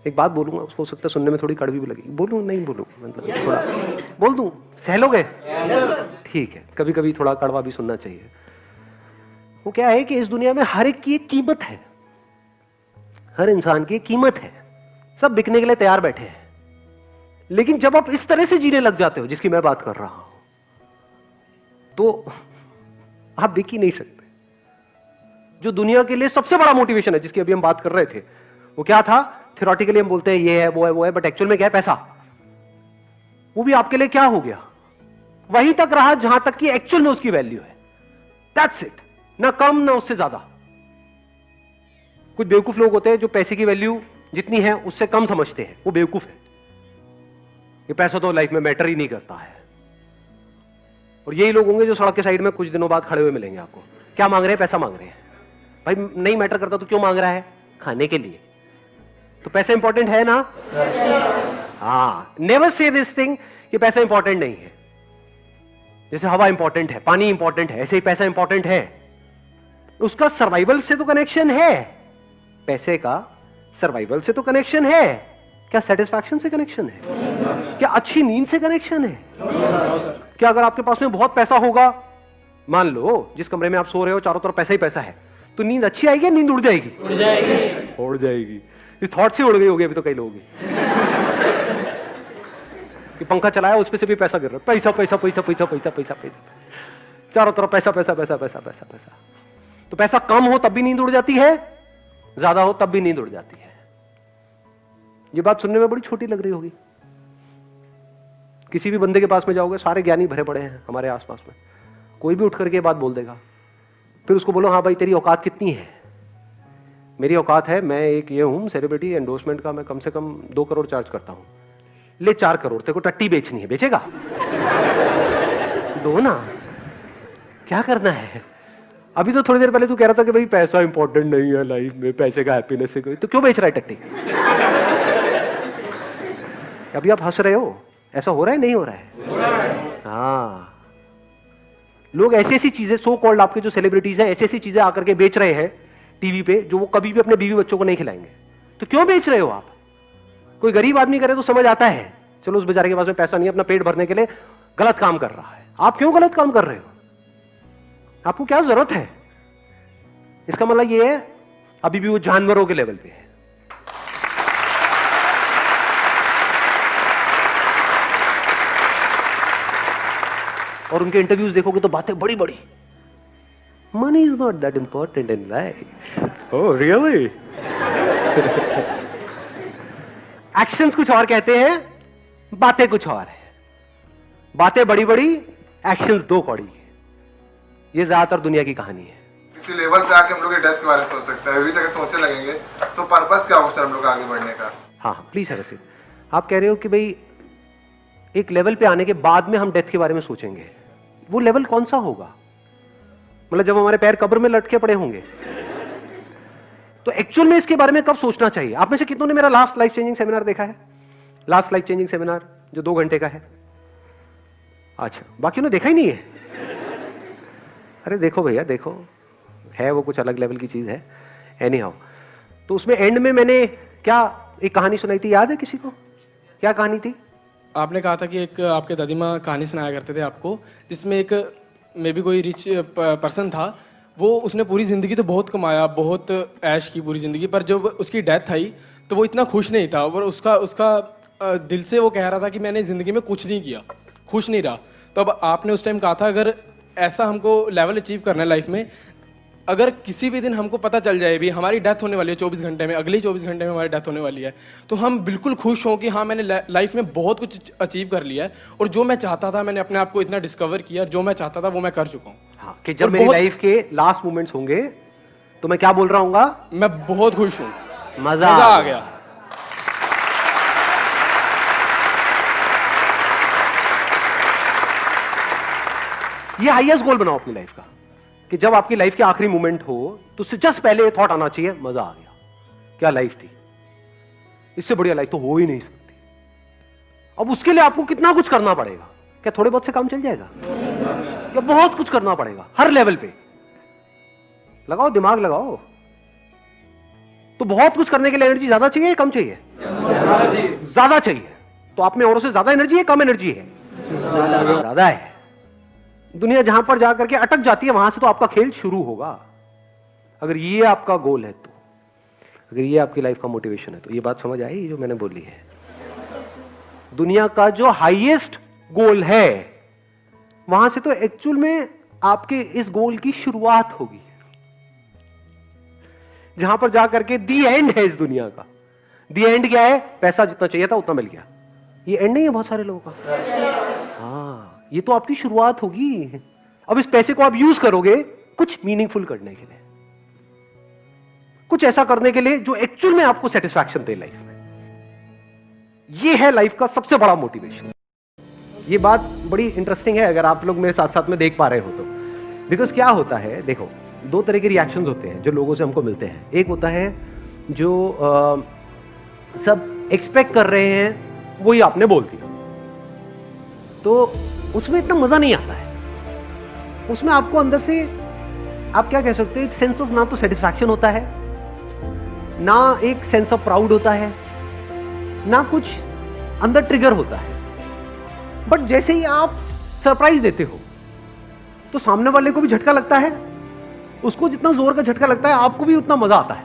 एक बात बोलूंगा, हो सकता है सुनने में थोड़ी कड़वी भी लगी, बोलूं नहीं बोलूं, मतलब थोड़ा बोल दूं, सह लोगे? ठीक है, कभी कभी थोड़ा कड़वा भी सुनना चाहिए। वो क्या है कि इस दुनिया में हर एक की एक कीमत है, हर इंसान की एक कीमत है, सब बिकने के लिए तैयार बैठे हैं। लेकिन जब आप इस तरह से जीने लग जाते हो जिसकी मैं बात कर रहा हूं, तो आप बिक ही नहीं सकते। जो दुनिया के लिए सबसे बड़ा मोटिवेशन है, जिसकी अभी हम बात कर रहे थे, वो क्या था? थ्योरेटिकली हम बोलते हैं ये है वो है, बट एक्चुअल में क्या है? पैसा। वो भी आपके लिए क्या हो गया? वहीं तक रहा जहां तक कि एक्चुअल में उसकी वैल्यू है। दैट्स इट, ना कम ना उससे ज्यादा। कुछ बेवकूफ लोग होते हैं जो पैसे की वैल्यू जितनी है उससे कम समझते हैं, वो बेवकूफ है। ये पैसा तो लाइफ में मैटर ही नहीं करता है। और यही लोग होंगे जो सड़क के साइड में कुछ दिनों बाद खड़े हुए मिलेंगे आपको। क्या मांग रहे हैं? पैसा मांग रहे हैं। भाई नहीं मैटर करता तो क्यों मांग रहा है? खाने के लिए। तो पैसा इंपॉर्टेंट है ना? हाँ, नेवर से दिस थिंग कि पैसा इंपॉर्टेंट नहीं है। जैसे हवा इंपॉर्टेंट है, पानी इंपॉर्टेंट है, ऐसे ही पैसा इंपॉर्टेंट है। उसका सर्वाइवल से तो कनेक्शन है, पैसे का सर्वाइवल से तो कनेक्शन है। क्या सेटिस्फैक्शन से कनेक्शन है? क्या अच्छी नींद से कनेक्शन है? क्या अगर आपके पास में बहुत पैसा होगा, मान लो जिस कमरे में आप सो रहे हो चारों तरफ पैसा ही पैसा है, तो नींद अच्छी आएगी या नींद उड़ जाएगी? उड़ जाएगी। उड़ जाएगी। ये थॉट से उड़ गई होगी अभी तो कई लोगों की। कि पंखा चलाया उस पे से भी पैसा गिर रहा है, पैसा पैसा पैसा पैसा पैसा पैसा पैसा, चारों तरफ पैसा पैसा पैसा पैसा पैसा पैसा। तो पैसा कम हो तब भी नींद उड़ जाती है, ज्यादा हो तब भी नींद उड़ जाती है। ये बात सुनने में बड़ी छोटी लग रही होगी। किसी भी बंदे के पास में जाओगे, सारे ज्ञानी भरे पड़े हैं हमारे आसपास में, कोई भी उठ करके बात बोल देगा। फिर उसको बोलो, हाँ भाई तेरी औकात कितनी है? मेरी औकात है, मैं एक ये हूं सेलिब्रिटी, एंडोर्समेंट का मैं कम से कम 2 करोड़ चार्ज करता हूं। ले 4 करोड़, तेरे को टट्टी बेचनी है, बेचेगा? दो ना, क्या करना है? अभी तो थोड़ी देर पहले तू कह रहा था कि भाई पैसा इंपॉर्टेंट नहीं है लाइफ में, पैसे का हैप्पीनेस से कोई, तो क्यों बेच रहा है टट्टी? अभी आप हंस रहे हो, ऐसा हो रहा है नहीं हो रहा है? हाँ, लोग ऐसी ऐसी चीजें, सो कॉल्ड आपके जो सेलिब्रिटीज हैं, ऐसी ऐसी चीजें आकर के बेच रहे हैं टीवी पे, जो वो कभी भी अपने बीवी बच्चों को नहीं खिलाएंगे। तो क्यों बेच रहे हो आप? कोई गरीब आदमी करे तो समझ आता है, चलो उस बेचारे के पास में पैसा नहीं है, अपना पेट भरने के लिए गलत काम कर रहा है। आप क्यों गलत काम कर रहे हो? आपको क्या जरूरत है? इसका मतलब ये है अभी भी वो जानवरों के लेवल पे है। और उनके इंटरव्यूज देखोगे तो बातें बड़ी बड़ी, money is not that important in life. Oh really? Actions कुछ और कहते हैं, बातें कुछ और है। बातें बड़ी बड़ी, एक्शंस 2 कौड़ी। ये ज्यादातर दुनिया की कहानी है। किसी लेवल पे आके हम लोग डेथ के बारे में सोच सकते हैं, अभी से अगर सोचने लगेंगे तो पर्पस क्या होगा सर हम लोग आगे बढ़ने का? हाँ प्लीज है। वैसे आप कह रहे हो कि भाई एक लेवल पे आने के बाद में हम डेथ के बारे में सोचेंगे, वो लेवल कौन सा होगा? मतलब जब हमारे पैर कब्र में लटके पड़े होंगे, तो एक्चुअल में इसके बारे में कब सोचना चाहिए? आप में से कितनों ने मेरा लास्ट लाइफ चेंजिंग सेमिनार देखा है? लास्ट लाइफ चेंजिंग सेमिनार जो 2 घंटे का है। अच्छा, बाकी ने देखा ही नहीं है? अरे देखो भैया देखो, है वो कुछ अलग लेवल की चीज है। एनी हाउ, तो उसमें एंड में मैंने क्या एक कहानी सुनाई थी, याद है किसी को? क्या कहानी थी? आपने कहा था कि एक आपके दादी माँ कहानी सुनाया करते थे आपको, जिसमें एक मे बी कोई रिच पर्सन था, वो उसने पूरी ज़िंदगी तो बहुत कमाया, बहुत ऐश की पूरी ज़िंदगी, पर जब उसकी डेथ आई तो वो इतना खुश नहीं था। और उसका दिल से वो कह रहा था कि मैंने ज़िंदगी में कुछ नहीं किया, खुश नहीं रहा। तो अब आपने उस टाइम कहा था अगर ऐसा हमको लेवल अचीव करना है लाइफ में, अगर किसी भी दिन हमको पता चल जाए भी हमारी डेथ होने वाली है 24 घंटे में, अगले 24 घंटे में हमारी डेथ होने वाली है, तो हम बिल्कुल खुश हों कि हाँ मैंने लाइफ में बहुत कुछ अचीव कर लिया है, और जो मैं चाहता था मैंने अपने आप को इतना डिस्कवर किया, जो मैं चाहता था वो मैं कर चुका हूँ। हाँ, कि जब मेरी लाइफ के लास्ट मोमेंट्स होंगे तो मैं क्या बोल रहा हूँ? मैं बहुत खुश हूँ, मजा आ गया। ये हाईएस्ट गोल बनाओ अपनी लाइफ का, कि जब आपकी लाइफ के आखिरी मोमेंट हो तो उससे जस्ट पहले ये थॉट आना चाहिए, मजा आ गया, क्या लाइफ थी, इससे बढ़िया लाइफ तो हो ही नहीं सकती। अब उसके लिए आपको कितना कुछ करना पड़ेगा? क्या थोड़े बहुत से काम चल जाएगा? या बहुत कुछ करना पड़ेगा हर लेवल पे? लगाओ दिमाग लगाओ। तो बहुत कुछ करने के लिए एनर्जी ज्यादा चाहिए या कम चाहिए? ज्यादा चाहिए। तो आप में औरों से ज्यादा एनर्जी है, कम एनर्जी है? ज्यादा है। दुनिया जहां पर जाकर के अटक जाती है, वहां से तो आपका खेल शुरू होगा। अगर ये आपका गोल है, तो अगर ये आपकी लाइफ का मोटिवेशन है, तो ये बात समझ आई जो मैंने बोली है। दुनिया का जो हाईएस्ट गोल है, वहां से तो एक्चुअल में आपके इस गोल की शुरुआत होगी। जहां पर जाकर के दी एंड है इस दुनिया का। दी एंड क्या है? पैसा जितना चाहिए था उतना मिल गया। ये एंड नहीं है बहुत सारे लोगों का। हाँ, ये तो आपकी शुरुआत होगी। अब इस पैसे को आप यूज करोगे कुछ मीनिंगफुल करने के लिए, कुछ ऐसा करने के लिए जो एक्चुअल में आपको सेटिस्फैक्शन दे लाइफ में। ये है लाइफ का सबसे बड़ा मोटिवेशन। ये बात बड़ी इंटरेस्टिंग है अगर आप लोग मेरे साथ साथ में देख पा रहे हो तो। बिकॉज क्या होता है, देखो, दो तरह के रिएक्शंस होते हैं जो लोगों से हमको मिलते हैं। एक होता है जो सब एक्सपेक्ट कर रहे हैं वही आपने बोल दिया, तो उसमें इतना मजा नहीं आता है। उसमें आपको अंदर से, आप क्या कह सकते हो, एक सेंस ऑफ ना तो सेटिस्फैक्शन होता है, ना एक सेंस ऑफ प्राउड होता है, ना कुछ अंदर ट्रिगर होता है। बट जैसे ही आप सरप्राइज देते हो तो सामने वाले को भी झटका लगता है, उसको जितना जोर का झटका लगता है आपको भी उतना मजा आता है।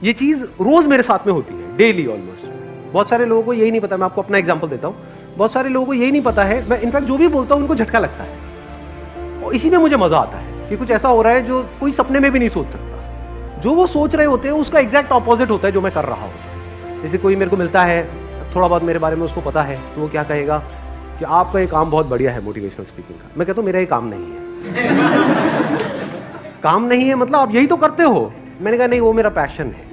ये चीज रोज मेरे साथ में होती है, डेली ऑलमोस्ट। बहुत सारे लोगों को यही नहीं पता, मैं आपको अपना एग्जांपल देता हूं। बहुत सारे लोगों को यही नहीं पता है, मैं इनफैक्ट जो भी बोलता हूं उनको झटका लगता है, और इसी में मुझे मजा आता है कि कुछ ऐसा हो रहा है जो कोई सपने में भी नहीं सोच सकता। जो वो सोच रहे होते हैं उसका एग्जैक्ट ऑपोजिट होता है जो मैं कर रहा हूं। जैसे कोई मेरे को मिलता है, थोड़ा बहुत मेरे बारे में उसको पता है, तो वो क्या कहेगा कि आपका ये काम बहुत बढ़िया है मोटिवेशनल स्पीकिंग का। मैं कहता हूं मेरा ये काम नहीं है। काम नहीं है मतलब आप यही तो करते हो। मैंने कहा नहीं, वो मेरा पैशन है।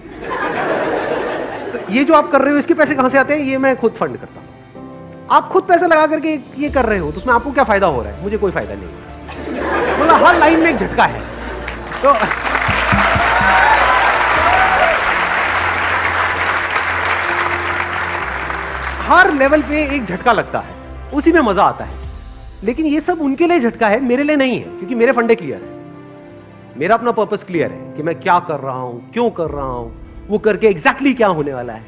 तो ये जो आप कर रहे हो इसके पैसे कहां से आते हैं? ये मैं खुद फंड करता हूं। आप खुद पैसे लगा करके ये कर रहे हो, तो उसमें आपको क्या फायदा हो रहा है? मुझे कोई फायदा नहीं है। मतलब हर लाइन में एक झटका है। तो हर लेवल पे एक झटका लगता है, उसी में मजा आता है। लेकिन ये सब उनके लिए झटका है, मेरे लिए नहीं है, क्योंकि मेरे फंडे क्लियर है। मेरा अपना पर्पस क्लियर है कि मैं क्या कर रहा हूं, क्यों कर रहा हूं, वो करके एग्जैक्टली क्या होने वाला है,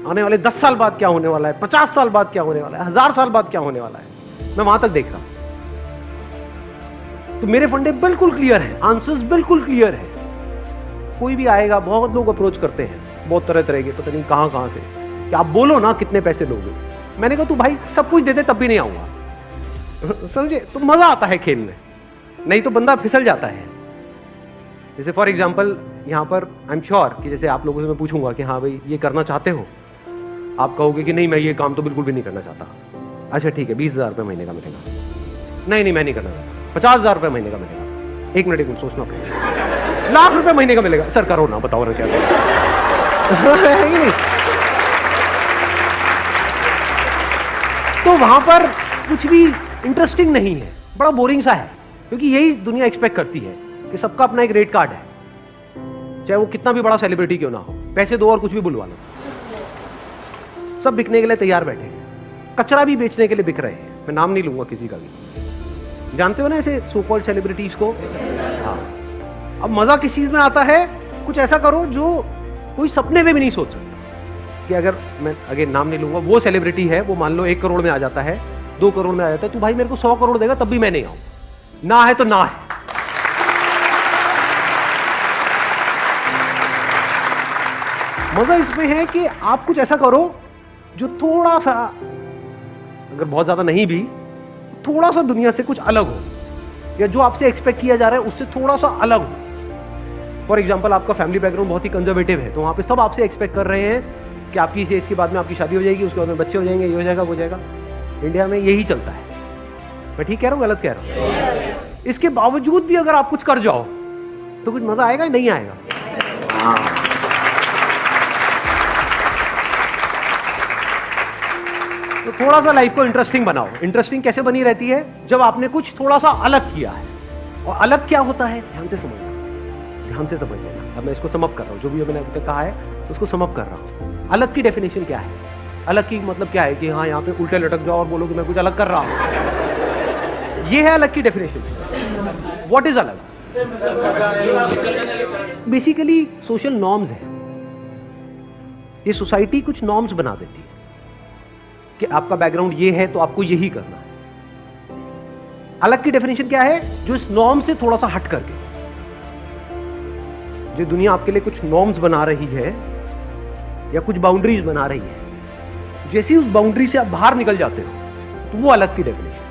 आने वाले 10 साल बाद क्या होने वाला है, 50 साल बाद क्या होने वाला है, 1000 साल बाद क्या होने वाला है, मैं वहां तक देख रहा हूं। तो मेरे फंडे बिल्कुल क्लियर है, आंसर्स बिल्कुल क्लियर है। कोई भी आएगा, बहुत लोग अप्रोच करते हैं, बहुत तरह तरह के, पता नहीं कहां कहां से, कि आप बोलो ना कितने पैसे लोगे। मैंने कहा तू भाई सब कुछ दे दे तब भी नहीं आऊंगा। समझे? तो मजा आता है खेल में, नहीं तो बंदा फिसल जाता है। जैसे फॉर एग्जाम्पल यहां पर आई एम श्योर कि जैसे आप लोगों से मैं पूछूंगा कि हाँ भाई ये करना चाहते हो, आप कहोगे कि नहीं मैं ये काम तो बिल्कुल भी नहीं करना चाहता। अच्छा ठीक है, 20,000 रुपये महीने का मिलेगा। नहीं मैं नहीं करना चाहता। 50,000 रुपये महीने का मिलेगा। एक मिनट सोचना पड़ेगा। लाख रुपए महीने का मिलेगा। सर करो ना, बताओ ना क्या नहीं। तो वहां पर कुछ भी इंटरेस्टिंग नहीं है, बड़ा बोरिंग सा है, क्योंकि यही दुनिया एक्सपेक्ट करती है कि सबका अपना एक रेट कार्ड है, चाहे वो कितना भी बड़ा सेलिब्रिटी क्यों ना हो, पैसे दो और कुछ भी बुलवा लो। सब बिकने के लिए तैयार बैठे हैं, कचरा भी बेचने के लिए बिक रहे हैं। मैं नाम नहीं लूंगा किसी का भी, जानते हो ना ऐसे सो कॉल्ड सेलिब्रिटीज को। हाँ, अब मजा किस चीज में आता है? कुछ ऐसा करो जो कोई सपने में भी नहीं सोच सकता। कि अगर मैं अगेन नाम नहीं लूंगा, वो सेलिब्रिटी है, वो मान लो 1 करोड़ में आ जाता है, 2 करोड़ में आ जाता है, तो भाई मेरे को 100 करोड़ देगा तब भी मैं नहीं आऊं, ना है तो ना है। मजा इसमें है कि आप कुछ ऐसा करो जो थोड़ा सा, अगर बहुत ज्यादा नहीं भी, थोड़ा सा दुनिया से कुछ अलग हो, या जो आपसे एक्सपेक्ट किया जा रहा है उससे थोड़ा सा अलग हो। फॉर एग्जाम्पल आपका फैमिली बैकग्राउंड बहुत ही कंजर्वेटिव है, तो वहां पे सब आपसे एक्सपेक्ट कर रहे हैं कि आपकी इस एज के बाद में आपकी शादी हो जाएगी, उसके बाद में बच्चे हो जाएंगे, ये हो जाएगा, वो हो जाएगा। इंडिया में यही चलता है। मैं ठीक कह रहा हूँ, गलत कह रहा हूँ? इसके बावजूद भी अगर आप कुछ कर जाओ तो कुछ मजा आएगा, नहीं आएगा? तो थोड़ा सा लाइफ को इंटरेस्टिंग बनाओ। इंटरेस्टिंग कैसे बनी रहती है? जब आपने कुछ थोड़ा सा अलग किया है। और अलग क्या होता है, ध्यान से समझना, ध्यान से समझ लेना। अब मैं इसको समअप कर रहा हूं, जो भी मैंने अभी तक कहा है उसको समअप कर रहा हूं। अलग की डेफिनेशन क्या है? अलग की मतलब क्या है कि हाँ यहाँ पे उल्टे लटक जाओ और बोलो कि मैं कुछ अलग कर रहा हूं। ये है अलग की डेफिनेशन। व्हाट इज अलग? बेसिकली सोशल नॉर्म्स है। ये सोसाइटी कुछ नॉर्म्स बना देती है कि आपका बैकग्राउंड ये है तो आपको यही करना है। अलग की डेफिनेशन क्या है? जो इस नॉर्म से थोड़ा सा हट करके, जो दुनिया आपके लिए कुछ नॉर्म्स बना रही है या कुछ बाउंड्रीज बना रही है, जैसे ही उस बाउंड्री से आप बाहर निकल जाते हो तो वो अलग की डेफिनेशन।